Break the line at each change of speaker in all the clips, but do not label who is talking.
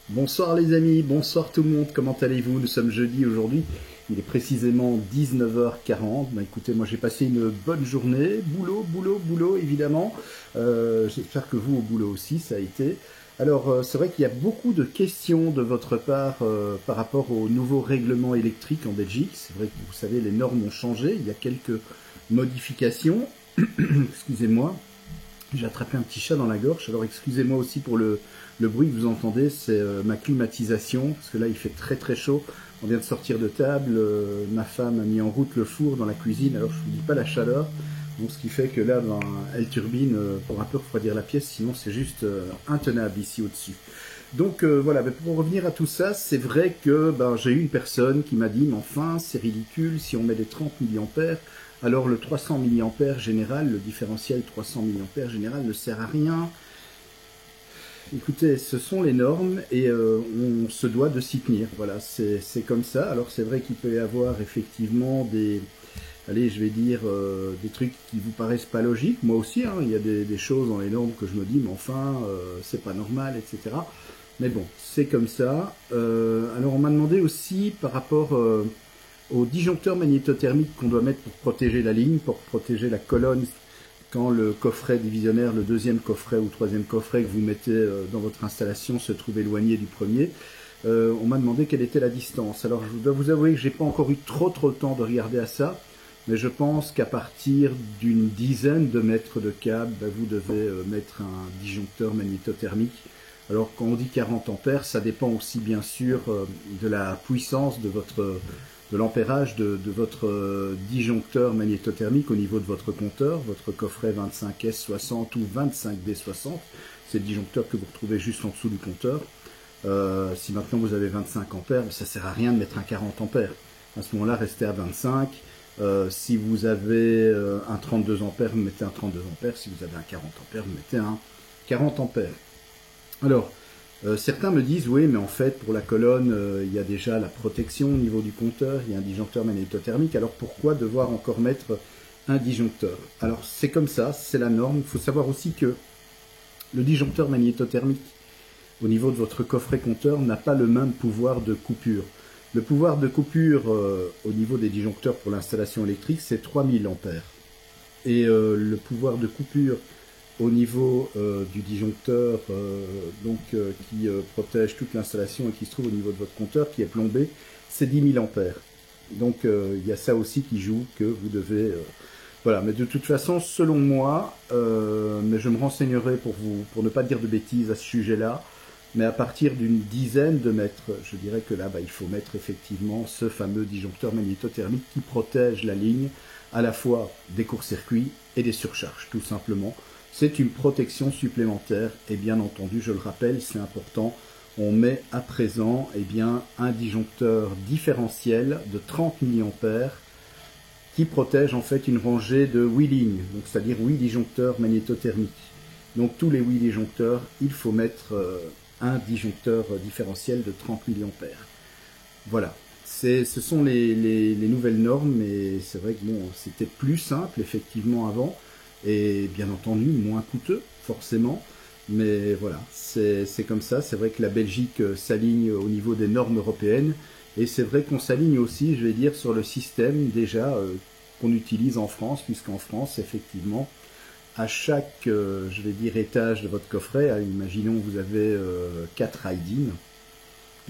Bonsoir les amis, bonsoir tout le monde, comment allez-vous? Nous sommes jeudi aujourd'hui, il est précisément 19h40. Écoutez, moi j'ai passé une bonne journée, boulot évidemment. J'espère que vous au boulot aussi ça a été. Alors c'est vrai qu'il y a beaucoup de questions de votre part par rapport au nouveau règlement électrique en Belgique. C'est vrai que vous savez les normes ont changé, il y a quelques modifications. Excusez-moi. J'ai attrapé un petit chat dans la gorge, alors excusez-moi aussi pour le bruit que vous entendez, c'est ma climatisation, parce que là il fait très chaud, on vient de sortir de table, ma femme a mis en route le four dans la cuisine, alors je vous dis pas la chaleur, donc ce qui fait que là ben, elle turbine pour un peu refroidir la pièce, sinon c'est juste intenable ici au-dessus. Donc voilà, mais pour revenir à tout ça, c'est vrai que ben, j'ai eu une personne qui m'a dit, mais enfin c'est ridicule, si on met des 30 milliampères, alors le 300 milliampères général, le différentiel 300 milliampères général ne sert à rien. Écoutez, ce sont les normes et on se doit de s'y tenir. Voilà, c'est comme ça. Alors c'est vrai qu'il peut y avoir effectivement des, allez, je vais dire, des trucs qui vous paraissent pas logiques. Moi aussi, hein, il y a des choses dans les normes que je me dis, mais enfin, c'est pas normal, etc. Mais bon, c'est comme ça. Alors on m'a demandé aussi par rapport au disjoncteur magnétothermique qu'on doit mettre pour protéger la ligne, pour protéger la colonne quand le coffret divisionnaire, le deuxième coffret ou troisième coffret que vous mettez dans votre installation se trouve éloigné du premier. On m'a demandé quelle était la distance. Alors je dois vous avouer que j'ai pas encore eu trop le temps de regarder à ça, mais je pense qu'à partir d'une dizaine de mètres de câble, vous devez mettre un disjoncteur magnétothermique. Alors quand on dit 40 ampères, ça dépend aussi bien sûr de la puissance de l'ampérage de votre disjoncteur magnétothermique au niveau de votre compteur, votre coffret 25S60 ou 25D60, c'est le disjoncteur que vous retrouvez juste en dessous du compteur. Si maintenant vous avez 25 ampères, ça ne sert à rien de mettre un 40 ampères. À ce moment-là, restez à 25. Si vous avez un 32 ampères, vous mettez un 32 ampères. Si vous avez un 40 ampères, vous mettez un 40 ampères. Alors, certains me disent, oui, mais en fait, pour la colonne, il y a déjà la protection au niveau du compteur, il y a un disjoncteur magnétothermique, alors pourquoi devoir encore mettre un disjoncteur? Alors, c'est comme ça, c'est la norme. Il faut savoir aussi que le disjoncteur magnétothermique, au niveau de votre coffret compteur, n'a pas le même pouvoir de coupure. Le pouvoir de coupure au niveau des disjoncteurs pour l'installation électrique, c'est 3000 ampères. Et le pouvoir de coupure au niveau du disjoncteur qui protège toute l'installation et qui se trouve au niveau de votre compteur, qui est plombé, c'est 10 000 ampères. Donc il y a ça aussi qui joue, que vous devez... voilà, mais de toute façon, selon moi, mais je me renseignerai pour ne pas dire de bêtises à ce sujet-là, mais à partir d'une dizaine de mètres, je dirais que là, il faut mettre effectivement ce fameux disjoncteur magnétothermique qui protège la ligne à la fois des courts-circuits et des surcharges, tout simplement. C'est une protection supplémentaire et bien entendu, je le rappelle, c'est important, on met à présent un disjoncteur différentiel de 30 milliampères qui protège en fait une rangée de 8 lignes, c'est-à-dire 8 disjoncteurs magnétothermiques. Donc tous les 8 disjoncteurs, il faut mettre un disjoncteur différentiel de 30 milliampères. Voilà, ce sont les nouvelles normes, mais c'est vrai que bon, c'était plus simple effectivement avant, et bien entendu moins coûteux forcément, mais voilà, c'est comme ça. C'est vrai que la Belgique s'aligne au niveau des normes européennes, et c'est vrai qu'on s'aligne aussi, je vais dire, sur le système déjà qu'on utilise en France, puisqu'en France effectivement à chaque je vais dire étage de votre coffret, imaginons que vous avez 4 high-DIN,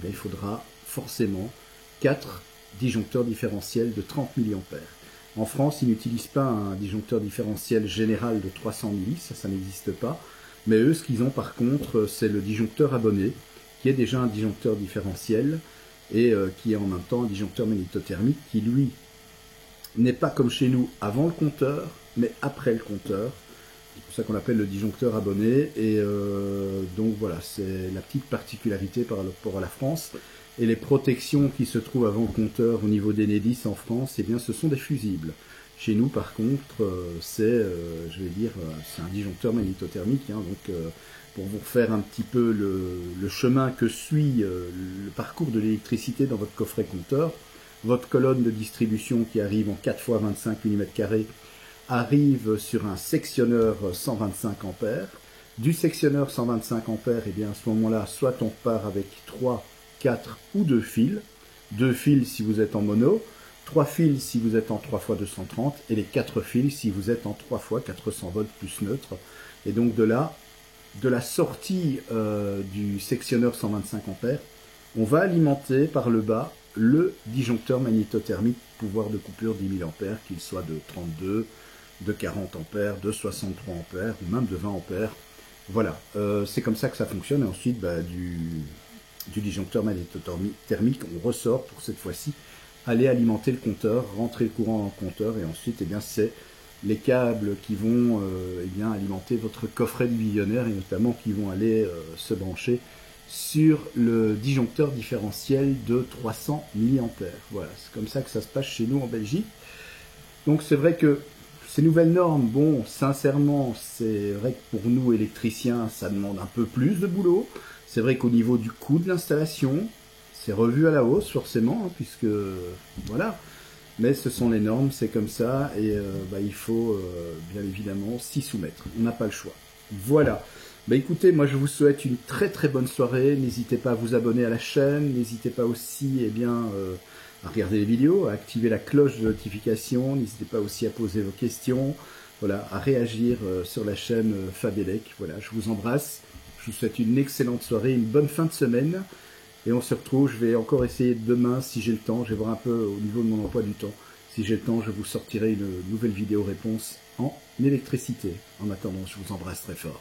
il faudra forcément 4 disjoncteurs différentiels de 30 milliampères. En France, ils n'utilisent pas un disjoncteur différentiel général de 300 milli, ça n'existe pas. Mais eux, ce qu'ils ont par contre, c'est le disjoncteur abonné, qui est déjà un disjoncteur différentiel, et qui est en même temps un disjoncteur magnétothermique, qui lui, n'est pas comme chez nous avant le compteur, mais après le compteur. C'est pour ça qu'on l'appelle le disjoncteur abonné, et donc voilà, c'est la petite particularité par rapport à la France. Et les protections qui se trouvent avant le compteur au niveau d'Enedis en France, eh bien ce sont des fusibles. Chez nous par contre, c'est un disjoncteur magnétothermique, hein, donc pour vous refaire un petit peu le chemin que suit le parcours de l'électricité dans votre coffret compteur, votre colonne de distribution qui arrive en 4 x 25 mm2 arrive sur un sectionneur 125 ampères. Du sectionneur 125 ampères, et bien à ce moment-là, soit on part avec 3, 4 ou 2 fils. 2 fils si vous êtes en mono, 3 fils si vous êtes en 3 x 230 et les 4 fils si vous êtes en 3 x 400 volts plus neutre. Et donc de là, de la sortie du sectionneur 125 ampères, on va alimenter par le bas le disjoncteur magnétothermique pouvoir de coupure 10 000 ampères, qu'il soit de 32, de 40 ampères, de 63 ampères ou même de 20 ampères. Voilà, c'est comme ça que ça fonctionne. Et ensuite, du disjoncteur magnétothermique, on ressort pour cette fois-ci aller alimenter le compteur, rentrer le courant dans le compteur, et ensuite, c'est les câbles qui vont alimenter votre coffret divisionnaire, et notamment qui vont aller se brancher sur le disjoncteur différentiel de 300 mA. Voilà, c'est comme ça que ça se passe chez nous en Belgique. Donc c'est vrai que ces nouvelles normes, bon, sincèrement, c'est vrai que pour nous électriciens, ça demande un peu plus de boulot. C'est vrai qu'au niveau du coût de l'installation, c'est revu à la hausse forcément, hein, puisque voilà. Mais ce sont les normes, c'est comme ça, et il faut bien évidemment s'y soumettre. On n'a pas le choix. Voilà. Écoutez, moi je vous souhaite une très très bonne soirée. N'hésitez pas à vous abonner à la chaîne. N'hésitez pas aussi à regarder les vidéos, à activer la cloche de notification. N'hésitez pas aussi à poser vos questions, voilà, à réagir sur la chaîne Fabelec. Voilà, je vous embrasse. Je vous souhaite une excellente soirée, une bonne fin de semaine. Et on se retrouve, je vais encore essayer demain si j'ai le temps. Je vais voir un peu au niveau de mon emploi du temps. Si j'ai le temps, je vous sortirai une nouvelle vidéo réponse en électricité. En attendant, je vous embrasse très fort.